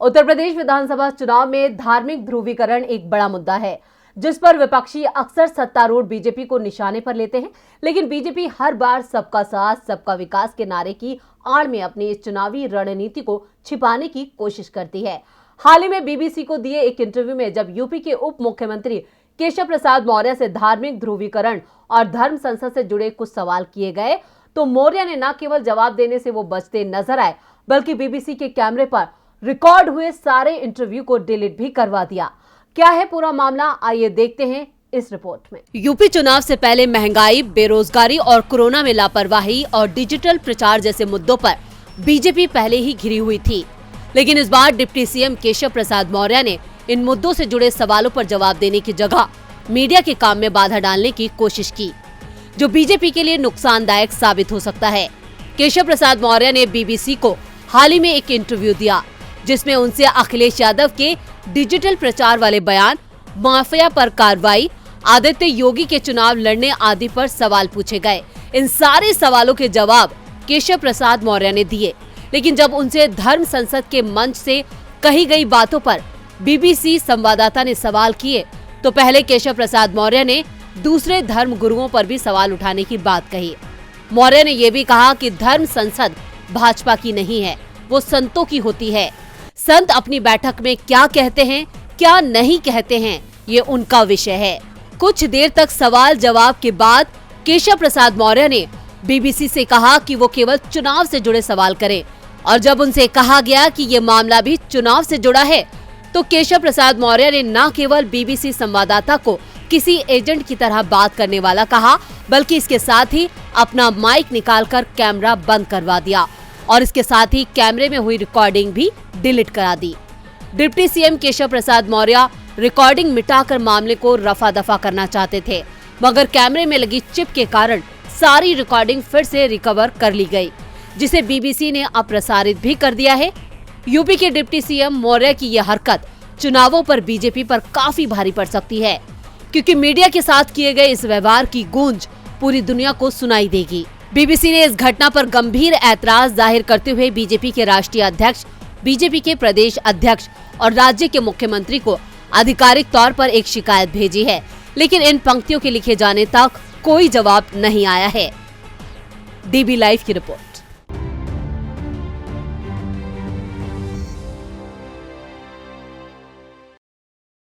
उत्तर प्रदेश विधानसभा चुनाव में धार्मिक ध्रुवीकरण एक बड़ा मुद्दा है, जिस पर विपक्षी अक्सर सत्तारूढ़ बीजेपी को निशाने पर लेते हैं। लेकिन बीजेपी हर बार सबका साथ सबका विकास के नारे की आड़ में अपनी इस चुनावी रणनीति को छिपाने की कोशिश करती है। हाल ही में बीबीसी को दिए एक इंटरव्यू में जब यूपी के उप मुख्यमंत्री केशव प्रसाद मौर्य से धार्मिक ध्रुवीकरण और धर्म संसद से जुड़े कुछ सवाल किए गए, तो मौर्य ने न केवल जवाब देने से वो बचते नजर आए, बल्कि बीबीसी के कैमरे पर रिकॉर्ड हुए सारे इंटरव्यू को डिलीट भी करवा दिया। क्या है पूरा मामला, आइए देखते हैं इस रिपोर्ट में। यूपी चुनाव से पहले महंगाई, बेरोजगारी और कोरोना में लापरवाही और डिजिटल प्रचार जैसे मुद्दों पर बीजेपी पहले ही घिरी हुई थी। लेकिन इस बार डिप्टी सीएम केशव प्रसाद मौर्य ने इन मुद्दों से जुड़े सवालों पर जवाब देने की जगह मीडिया के काम में बाधा डालने की कोशिश की, जो बीजेपी के लिए नुकसानदायक साबित हो सकता है। केशव प्रसाद मौर्य ने बीबीसी को हाल ही में एक इंटरव्यू दिया, जिसमें उनसे अखिलेश यादव के डिजिटल प्रचार वाले बयान, माफिया पर कार्रवाई, आदित्य योगी के चुनाव लड़ने आदि पर सवाल पूछे गए। इन सारे सवालों के जवाब केशव प्रसाद मौर्य ने दिए। लेकिन जब उनसे धर्म संसद के मंच से कही गई बातों पर बीबीसी संवाददाता ने सवाल किए, तो पहले केशव प्रसाद मौर्य ने दूसरे धर्म गुरुओं पर भी सवाल उठाने की बात कही। मौर्य ने यह भी कहा कि धर्म संसद भाजपा की नहीं है, वो संतों की होती है। संत अपनी बैठक में क्या कहते हैं, क्या नहीं कहते हैं, ये उनका विषय है। कुछ देर तक सवाल जवाब के बाद केशव प्रसाद मौर्य ने बीबीसी से कहा कि वो केवल चुनाव से जुड़े सवाल करें, और जब उनसे कहा गया कि ये मामला भी चुनाव से जुड़ा है, तो केशव प्रसाद मौर्य ने न केवल बीबीसी संवाददाता को किसी एजेंट की तरह बात करने वाला कहा, बल्कि इसके साथ ही अपना माइक निकालकर कैमरा बंद करवा दिया और इसके साथ ही कैमरे में हुई रिकॉर्डिंग भी डिलीट करा दी। Deputy CM Keshav Prasad Maurya recording मिटाकर मामले को रफा दफा करना चाहते थे, मगर कैमरे में लगी चिप के कारण सारी रिकॉर्डिंग फिर से रिकवर कर ली गई, जिसे बीबीसी ने अप्रसारित भी कर दिया है। यूपी के डिप्टी सीएम मौर्य की यह हरकत चुनावों पर बीजेपी पर काफी भारी पड़ सकती है, क्योंकि मीडिया के साथ किए गए इस व्यवहार की गूंज पूरी दुनिया को सुनाई देगी। बीबीसी ने इस घटना पर गंभीर ऐतराज जाहिर करते हुए बीजेपी के राष्ट्रीय अध्यक्ष, बीजेपी के प्रदेश अध्यक्ष और राज्य के मुख्यमंत्री को आधिकारिक तौर पर एक शिकायत भेजी है, लेकिन इन पंक्तियों के लिखे जाने तक कोई जवाब नहीं आया है। डीबी लाइव की रिपोर्ट।